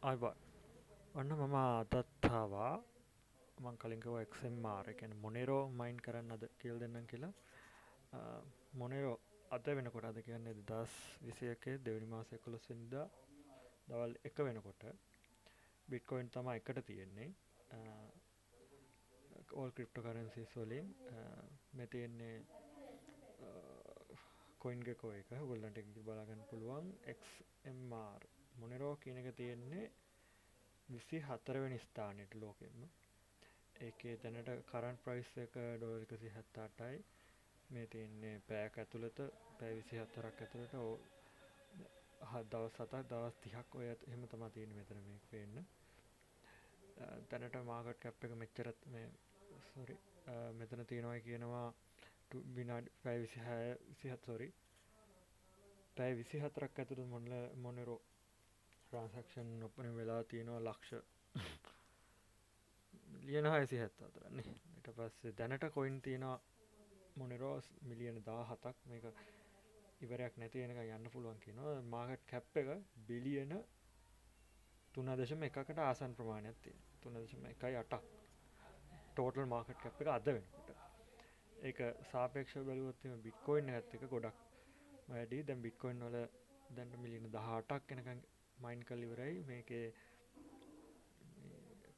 අයිබා ඔන්න මම අදත් ආවා මං කලින් කිව්වා XMR ඒ කියන්නේ මොනෙරෝ මයින් කරන්න අද කියලා දෙන්නම් කියලා. මොනෙරෝ අද වෙනකොට අද කියන්නේ 2021 දෙවෙනි මාසේ 11 වෙනිදා දවල් 1 වෙනකොට බිට්කොයින් තමයි එකට තියෙන්නේ. all cryptocurrencies වලින් මේ තියෙන්නේ කොයින් ගෙකෝ එක. ඔයගොල්ලන්ට ඒක බලා ගන්න පුළුවන් XMR මොනෙරෝ කියන එක තියෙන්නේ 24 වෙනි ස්ථානයට ලෝකෙම. ඒකේ දැනට කරන්ට් ප්‍රයිස් එක ඩොලර් 178යි. මේ තියෙන්නේ පැයක් ඇතුළත පැය 24ක් ඇතුළත දවස් 7ක් දවස් 30ක් ඔය එහෙම තමයි තියෙන්නේ මෙතන මේක පේන්න. දැනට මාකට් කැප් එක මෙච්චරත් මේ සෝරි මෙතන තියෙනවා කියනවා විනාඩි පැය 26 27 සෝරි පැය 24ක් ඇතුළත මොනෙරෝ ට්‍රාන්සැක්ෂන් ඔපන් වෙලා තියෙනවා ලක්ෂ මිලියන 674 නේ. ඊට පස්සේ දැනට කොයින් තියෙනවා මොනෙරෝ මිලියන 17ක්. මේක ඉවරයක් නැති වෙනකන් යන්න පුළුවන් කියනවා. මාකට් කැප් එක බිලියන 3.1කට ආසන්න ප්‍රමාණයක් තියෙනවා. 3.18ක් ටෝටල් මාකට් කැප් එක අද වෙනකොට. ඒක සාපේක්ෂව බැලුවොත් එimhe බිට්කොයින් එකත් එක ගොඩක් වැඩි. දැන් බිට්කොයින් වල දැන් මිලියන 18ක් වෙනකන් මයින් කරලා ඉවරයි. මේකේ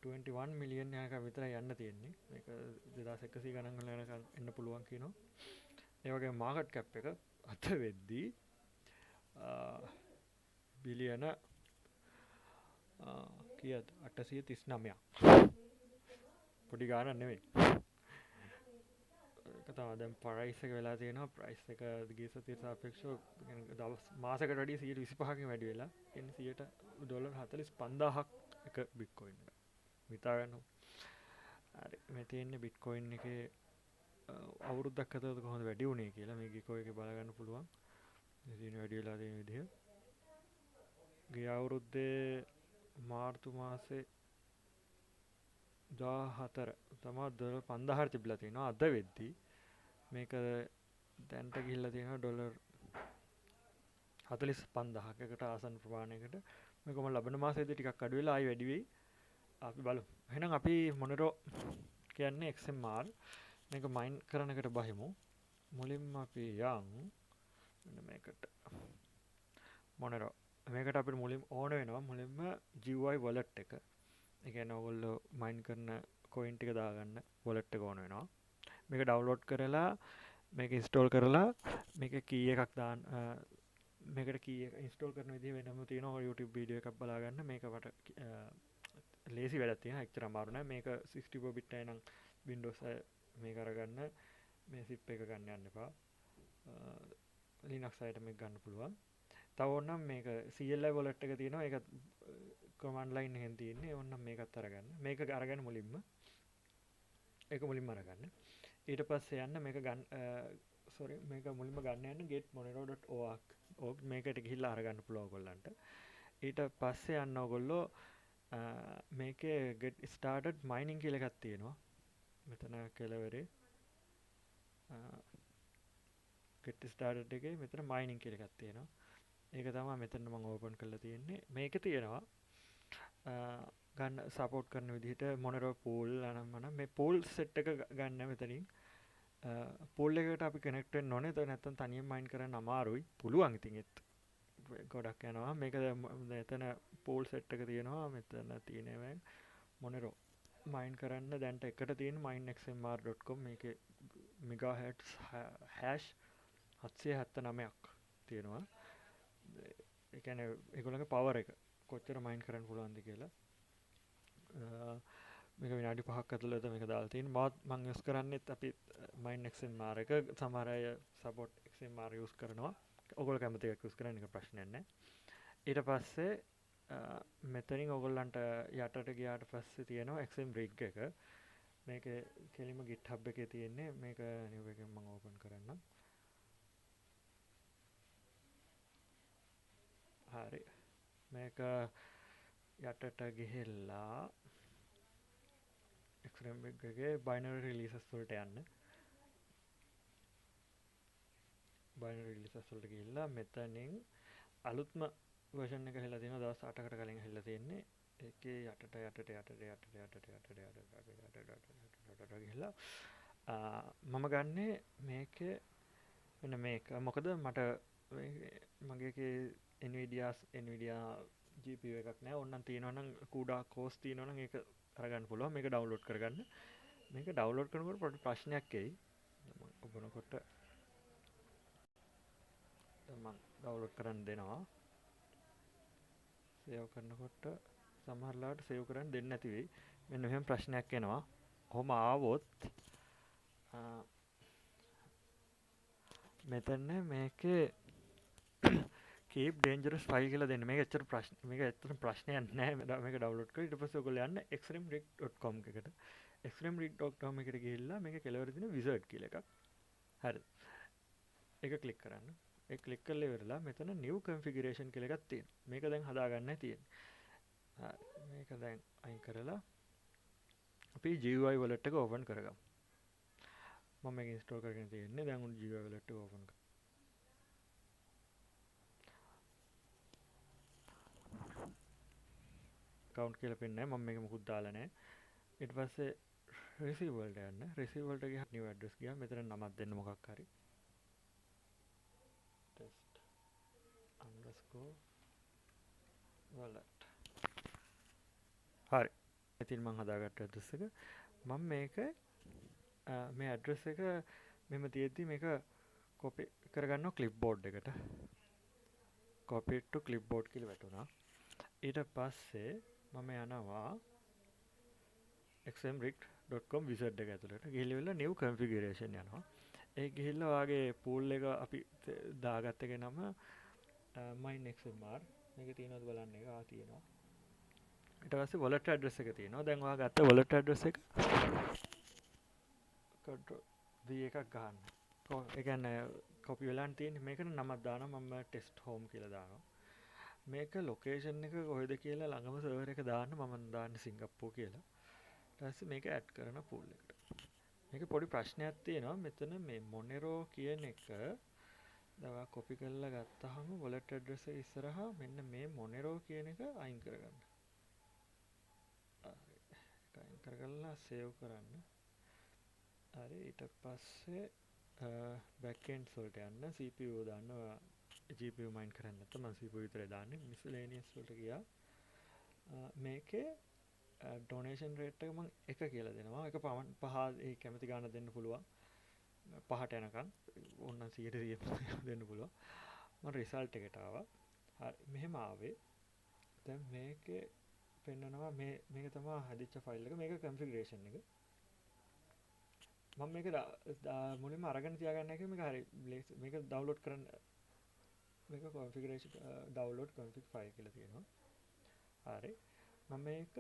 21 මිලියන් යනකම් විතරයි යන්න තියෙන්නේ. මේක 2100 ගණන් වල යනකම් එන්න පුළුවන් කියනවා. ඒ වගේම මාකට් කැප් එක අද වෙද්දී බිලියන කීයද 839ක්. පොඩි ගාණක් නෙවෙයි. ඒක තමයි දැන් ප්‍රයිස් එක වෙලා තියෙනවා. ප්‍රයිස් එක ගිය සතියට සාපේක්ෂව දවස් මාසයකට වැඩිය 125කින් වැඩි වෙලා. එන්නේ 100ට ඩොලර් 45000ක් එක බිට්කොයින් එක. හිතා ගන්න. හරි මේ තියෙන්නේ බිට්කොයින් එකේ අවුරුද්දක් ඇතුළත කොහොමද වැඩි වුණේ කියලා මේ ගිකෝ එකේ බලා ගන්න පුළුවන්. ඉතින් වැඩි වෙලා තියෙන විදිහ. ගිය අවුරුද්දේ මාර්තු මාසේ 14 තමයි ඩොලර් 5000 තිබිලා තියෙනවා. අද වෙද්දී මේක දැන්ට ගිහිල්ලා තියෙනවා ඩොලර් 45000කට ආසන්න ප්‍රමාණයකට. මේකම ලබන මාසෙදී ටිකක් අඩු වෙලා ආයි වැඩි වෙයි. අපි බලමු. එහෙනම් අපි මොනෙරෝ කියන්නේ XMR මේක මයින් කරන එකට බහිමු. මුලින්ම අපි මෙන්න මේකට මොනෙරෝ මේකට අපිට මුලින්ම ඕන වෙනවා මුලින්ම GUI wallet එක. ඒ කියන්නේ ඔයගොල්ලෝ මයින් කරන කොයින් ටික දාගන්න wallet එක ඕන වෙනවා. මේක ඩවුන්ලෝඩ් කරලා මේක ඉන්ස්ටෝල් කරලා මේක කී එකක් දාන්න මේකට කී එක ඉන්ස්ටෝල් කරන විදිහ වෙනම තියෙනවා. YouTube වීඩියෝ එකක් බලා ගන්න. මේක වට ලේසි වැඩක් තියෙනවා. එච්චර අමාරු නෑ. මේක 64 bit එකයි නම් Windows මේක අරගන්න මේ zip එක ගන්න යන්න එපා. Linux අයට මේක ගන්න පුළුවන්. තව ඕනනම් මේක CLI wallet එක තියෙනවා. ඒක command line එකෙන් තියෙන්නේ. ඕනනම් මේකත් අරගන්න. මේක අරගන්න මුලින්ම. ඒක මුලින්ම අරගන්න. ඊට පස්සේ යන්න මේක ගන්න මේක මුලින්ම ගන්න යන්න getmonero.org මේකට ගිහිල්ලා අරගන්න පුළුවන් ඔයගොල්ලන්ට. ඊට පස්සේ යන්න ඔයගොල්ලෝ මේකේ get started mining කියලා එකක් තියෙනවා. මෙතන කෙලවරේ get started එකේ මෙතන mining කියලා එකක් තියෙනවා. ඒක තමයි මෙතන මම ඕපන් කරලා තියෙන්නේ. මේක තියෙනවා ගන්න සපෝට් කරන විදිහට මොනෙරෝ pool නම් මේ pool set එක ගන්න මෙතනින් pool එකකට අපි කනෙක්ට් වෙන්න ඕනේ. ඒක නැත්තම් තනියෙන් මයින් කරන්න අමාරුයි. පුළුවන් ඉතින් ඒත් ගොඩක් යනවා. මේක මෙතන pool set එක තියෙනවා. මෙතන තියෙනවා මොනෙරෝ මයින් කරන්න දැන්ට එකට තියෙන minexmr.com මේකේ megahertz hash 779ක් තියෙනවා. ඒ කියන්නේ ඒගොල්ලන්ගේ පවර් එක කොච්චර මයින් කරන්න පුළුවන්ද කියලා. මේක විනාඩි 5ක් ඇතුළත මේක දාලා තියෙනවා. මම යූස් කරන්නේත් අපි minexmr එක. සමහර අය support xmr යූස් කරනවා. ඔයගොල්ලෝ කැමති එකක් යූස් කරන්න එක ප්‍රශ්නයක් නැහැ. ඊට පස්සේ මෙතනින් ඔයගොල්ලන්ට යටට ගියාට පස්සේ තියෙනවා XM rig එක. මේක කෙලිම GitHub එකේ තියෙන්නේ. මේක new එකෙන් මම ඕපන් කරන්නම්. හරි. මේක යටට ගිහිල්ලා XM rig එකේ binary releases වලට යන්න. binary releases වලට ගිහිල්ලා මෙතනින් අලුත්ම version එක හැදලා තියෙනවා දවස් 8කට කලින් හැදලා තියෙන්නේ. ඒකේ යටට ගිහිල්ලා මම ගන්නේ මේකේ මෙන්න මේක. මොකද මට මගේ Nvidia GPU එකක් නෑ. ඕනනම් තියෙනවා නම් CUDA cores තියෙනවා නම් ඒක අරගන්න පුළුවන්. මේක ඩවුන්ලෝඩ් කරගන්න. මේක ඩවුන්ලෝඩ් කරනකොට පොඩි ප්‍රශ්නයක් එයි. මම ඔබනකොට මම ඩවුන්ලෝඩ් කරන්න දෙනවා. සේව් කරනකොට සමහරලාට සේව් කරන්න දෙන්නේ නැති වෙයි. මෙන්න මෙහෙම ප්‍රශ්නයක් එනවා. කොහොම ආවොත් මෙතන මේකේ keep dangerous file කියලා දෙන්න. මේක ඇත්තට ප්‍රශ්නයක් නෑ. මේක ඩවුන්ලෝඩ් කරලා ඊට පස්සේ ඔයගොල්ලෝ යන්න extremrig.com එකට. extremrig.com එකට ගිහිල්ලා මේක කෙලවර දින wizard කියලා එකක්. හරිද? ඒක ක්ලික් කරන්න. ඒක ක්ලික් කරලා ඉවරලා මෙතන new configuration කියලා එකක් තියෙනවා. මේක දැන් හදාගන්නයි තියෙන්නේ. මේක දැන් අයින් කරලා අපි GUI wallet එක open කරගමු. මම මේක install කරගෙන තියෙන්නේ. දැන් උන් GUI wallet එක open කරමු. account කියලා පෙන්නන්නේ. මම මේක මොකුත් දාලා නැහැ. ඊට පස්සේ receive වලට යන්න. receive වලට ගියා new address ගියා. මෙතන නමක් දෙන්න මොකක් හරි. test underscore wallet. හරි. ඉතින් මම හදාගත්ත address එක මම මේක මේ address එක මෙහෙම තියෙද්දි මේක copy කරගන්නවා clipboard එකට. copy to clipboard කියලා වැටුණා. ඊට පස්සේ මම යනවා xmrig.com wizard එක ඇතුළට. ගිහිල්ලා new configuration යනවා. ඒ ගිහිල්ලා ඔයාගේ pool එක අපි දාගත්ත එක නම mineXMR. මේක තියෙනවද බලන්න එක. තියෙනවා. ඊට පස්සේ wallet address එක තියෙනවා. දැන් ඔයා ගත්ත wallet address එක control V එකක් ගන්න. ඒ කියන්නේ copy වෙලා තියෙන්නේ. මේකට නමක් දානවා. මම test home කියලා දානවා. මේක location එක කොහෙද කියලා ළඟම server එක දාන්න. මම දාන්නේ සිංගප්පූර් කියලා. ඊට පස්සේ මේක add කරන pool එකට. මේක පොඩි ප්‍රශ්නයක් තියෙනවා. මෙතන මේ Monero කියන එක දවා copy කරලා ගත්තාම wallet address එක ඉස්සරහා මෙන්න මේ Monero කියන එක අයින් කරගන්න. අයින් කරගලා save කරන්න. හරි ඊට පස්සේ backends වලට යන්න CPU දාන්න. GPU mine කරන්න නැත්නම් මම CPU විතරයි දාන්නේ. miscellaneous වලට ගියා. මේකේ donation rate එක මම 1 කියලා දෙනවා. ඒක පහ ඒ කැමති ගාන දෙන්න පුළුවන්. 5ට යනකම් ඕනනම් 100% දෙන්න පුළුවන්. මම result එකට ආවා. හරි මෙහෙම ආවේ. දැන් මේකේ පෙන්නනවා මේක තමයි හදිච්ච ෆයිල් එක. මේක configuration එක. මම මේක මුලින්ම අරගෙන තියාගන්න එක මේක හරි මේක download කරන්න මේක configuration download config file කියලා තියෙනවා. හරි මම මේක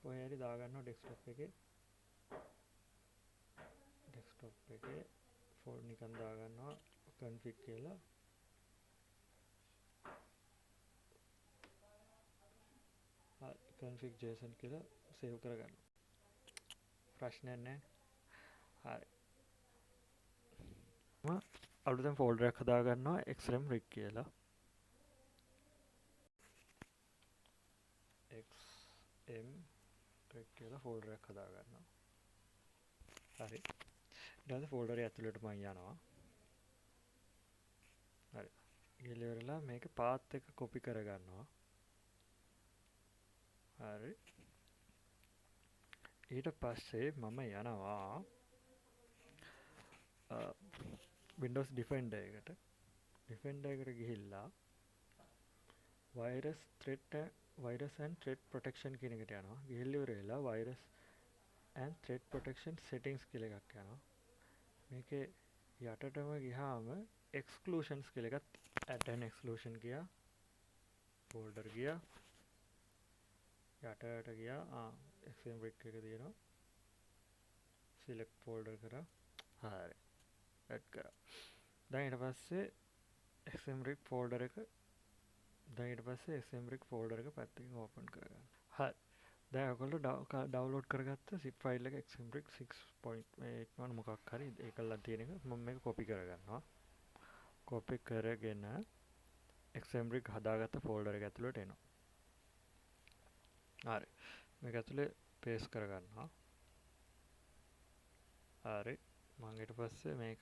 කොහේ හරි දාගන්නවා desktop එකේ ෆෝල්ඩර් නිකන් දාගන්නවා config කියලා. හරි config json කියලා save කරගන්න. ප්‍රශ්නයක් නැහැ. හරි මම අලුතෙන් ෆෝල්ඩර් එකක් හදාගන්නවා xmrig කියලා. xmrig කියලා ෆෝල්ඩර් එකක් හදාගන්නවා. හරි ඊට පස්සේ ෆෝල්ඩර් එක ඇතුළට මම යනවා. හරි ගිහලා ඉවරලා මේක path එක copy කරගන්නවා. හරි ඊට පස්සේ මම යනවා Windows Defender එකට. Defender එකට ගිහිල්ලා virus and threat protection කියන එකට යනවා. ගිහිල්ලා ඉවරලා virus and threat protection settings කියලා එකක් යනවා. මේකේ යටටම ගියාම exclusions කියලා එකක් add an exclusion ගියා. folder ගියා. යටට ගියා. xmrig එක තියෙනවා. select folder කරා. හරි add කරා. දැන් ඊට පස්සේ xmrig folder එක පැත්තකින් open කරගන්න. හරි දැන් ඔයගොල්ලෝ download කරගත්ත zip file එක xmrig 6.8 මොකක් හරි ඒකලා තියෙන එක මම මේක copy කරගන්නවා. copy කරගෙන XMRig හදාගත්ත ෆෝල්ඩර් එක ඇතුළට එනවා. හරි. මේක ඇතුලේ පේස්ට් කරගන්නවා. හරි. මම ඊට පස්සේ මේක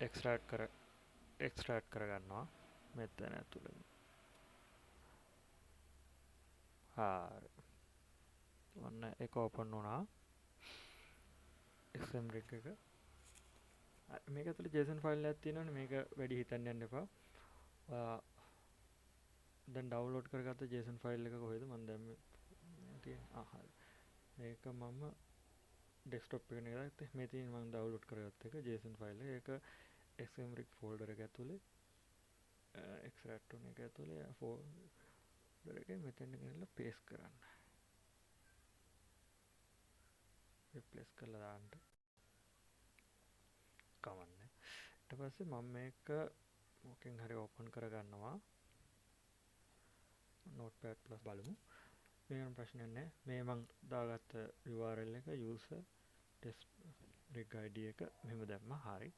එක්ස්ට්‍රැක්ට් කරගන්නවා මෙතන ඇතුලේ. හරි. ඔන්න ඒක ඕපන් වුණා. XMRig එක. මේක ඇතුලේ JSON ෆයිල් එකක් තියෙනවනේ මේක වැඩි හිතන්න යන්න එපා. දැන් ඩවුන්ලෝඩ් කරගත්ත JSON ෆයිල් එක කොහෙද මම දැම්මේ තියෙන්නේ. හරි. මේක මම ඩෙස්ක්ටොප් එකේ නෙගත්තේ. මේ තියෙන මම ඩවුන්ලෝඩ් කරගත්ත එක JSON ෆයිල් එක. ඒක XMRig ෆෝල්ඩර් එක ඇතුලේ එක්ස්ට්‍රැක්ට් වුණ එක ඇතුලේ ෆෝල්ඩර් එකේ මෙතෙන් ගෙනල්ලා පේස්ට් කරන්න. රිප්ලේස් කරලා දාන්න. කමන්නේ. ඊට පස්සේ මම මේක මොකෙන් හරි ඕපන් කරගන්නවා. notepad+ බලමු. මේකම ප්‍රශ්නයක් නැහැ. මේ මං දාගත්ත URL එක user test rig id එක මෙහෙම දැම්මා. හරි.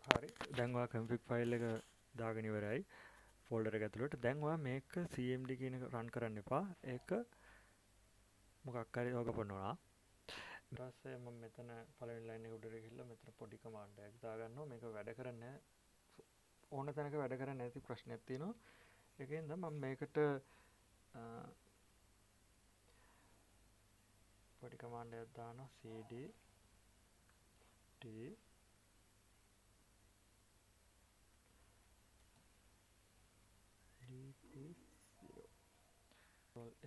හරි. දැන් ඔයා config file එක දාගෙන ඉවරයි ෆෝල්ඩර් එක ඇතුළට. දැන් ඔයා මේක cmd කියන එක run කරන්න එපා. ඒක මොකක් හරි ඔයග පොන්නවා. ඊට පස්සේ මම මෙතන පළවෙනි ලයින් එක උඩට ගිහිල්ලා මෙතන පොඩි කමාන්ඩ් එකක් දාගන්නවා. මේක වැඩ කරන්නේ ඕන තැනක වැඩ කරන්නේ නැති ප්‍රශ්නයක් තියෙනවා. ඒකෙන්ද මම මේකට පොඩි කමාන්ඩ් එකක් දානවා cd t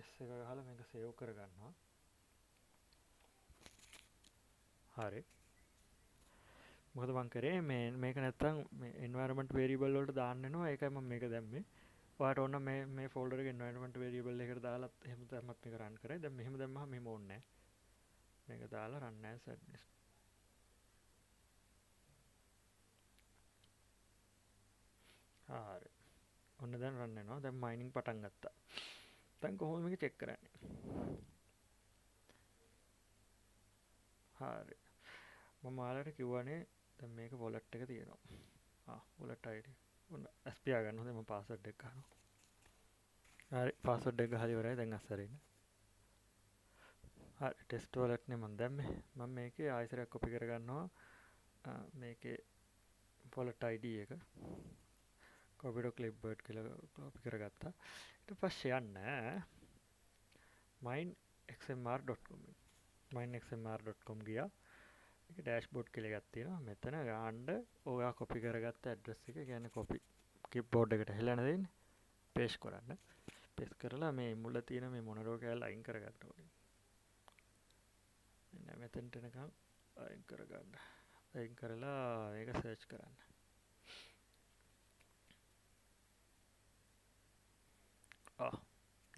s එක ගහලා මේක සේව් කරගන්නවා. හරි. මොකද මං කරේ මේක නැත්තම් මේ environment variable වලට දාන්න වෙනවා. ඒකයි මම මේක දැම්මේ. ඔයාලට ඕන මේ ෆෝල්ඩර් එකේ environment variable එකට දාලා එහෙම තමයි මේක run කරේ. දැන් මෙහෙම දැම්මම මෙහෙම ඕනේ නැහැ. මේක දාලා run as admin. හරි. ඔන්න දැන් run වෙනවා. දැන් mining පටන් ගත්තා. දැන් කොහොමද මේක check කරන්නේ? හරි. මම ඔයාලට කිව්වනේ දැන් මේක wallet එක තියෙනවා. wallet ID. ඔන්න SPI ගන්න හොඳයි මම password එක ගන්නවා. හරි password එක ගහලා ඉවරයි. දැන් අස්සරින්. හරි test wallet නේ මම දැම්මේ. මම මේකේ ආයෙසරයක් copy කරගන්නවා. මේකේ wallet ID එක. copy to clipboard කියලා copy කරගත්තා. ඊට පස්සේ යන්න minexmr.com minexmr.com ගියා. ඒක dashboard කියලා එකක් තියෙනවා. මෙතන ගන්න ඔයා copy කරගත්ත address එක කියන්නේ copy clipboard එකට හෙලන දෙන්නේ. paste කරන්න. paste කරලා මේ මුල තියෙන මේ මොනරෝ කැලේ අයින් කරගන්න ඕනේ. මෙන්න මෙතනට එනකම් අයින් කරගන්න. අයින් කරලා මේක search කරන්න.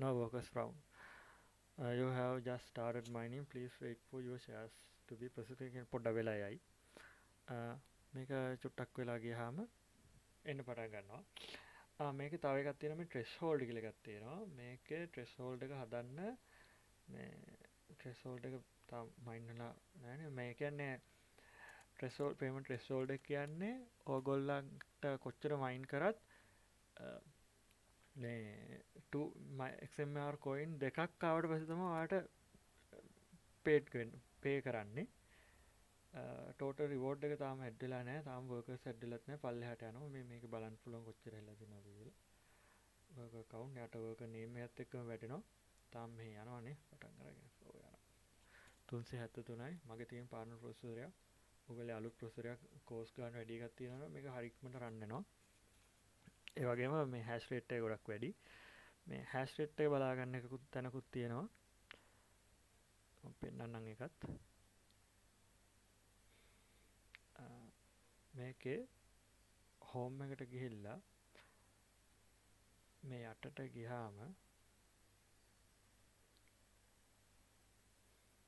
No workers found. You have just started mining. Please wait for your shares to be processed. පොඩ්ඩක් වෙලා යයි. මේක චුට්ටක් වෙලා ගියාම එන්න පටන් ගන්නවා. මේකේ තව එකක් තියෙනවා මේ threshold කියලා එකක් තියෙනවා. මේකේ threshold එක හදන්න මේ threshold එක තාම මයින් වෙලා නැහැ නේ. මේ කියන්නේ threshold payment threshold එක කියන්නේ ඕගොල්ලන්ට කොච්චර මයින් කරත් මේ XMR coin දෙකක් ආවට පස්සේ තමයි ඔයාලට pay කරන්නේ. total reward එක තාම add වෙලා නැහැ. තාම workers add වෙලත් නැහැ. පල්ලෙහාට යනවා. මේක බලන්න පුළුවන් කොච්චර හැලලා තියෙනවද කියලා. worker count යට worker name එකත් එක්කම වැටෙනවා. තාම මෙහෙ යනවනේ පටන් අරගෙන flow යනවා. 373යි මගේ තියෙන partner processor එක. ඔයගොල්ලෝ අලුත් processor එකක් cost ගන්න වැඩි එකක් තියෙනවා. මේක හරි ඉක්මනට run වෙනවා. ඒ වගේම මේ hash rate එක ගොඩක් වැඩි. මේ hash rate එක බලා ගන්න එකකුත් තැනකුත් තියෙනවා. මම පෙන්නන්නම් එකත්. මේකේ home එකට ගිහිල්ලා මේ යටට ගියාම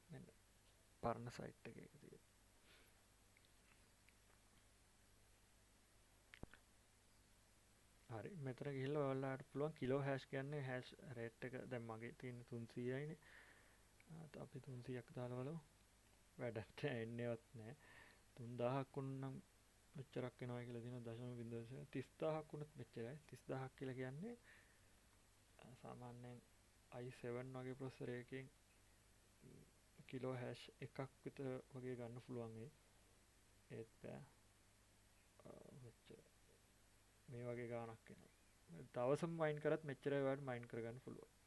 මෙන්න පරණ site එකේ තියෙනවා. හරි මෙතන ගිහිල්ලා ඔයාලට පුළුවන් කිලෝ hash කියන්නේ hash rate එක දැන් මගේ තියෙන 300යිනේ. අපි 300ක් දාලා බලමු. වැඩක් එන්නේවත් නැහැ. 3000ක් වුණනම් මෙච්චරක් එනවා කියලා තියෙනවා 0.0 30000ක් වුණත් මෙච්චරයි 30000ක් කියලා කියන්නේ සාමාන්‍යයෙන් i7 වගේ ප්‍රොසෙසර් එකකින් කිලෝ හැෂ් එකක් විතර වගේ ගන්න පුළුවන් වෙයි. ඒත් බෑ මෙච්චර මේ වගේ ගාණක් එනවා. දවසම මයින් කරත් මෙච්චර ඔයාලට මයින් කරගන්න පුළුවන්.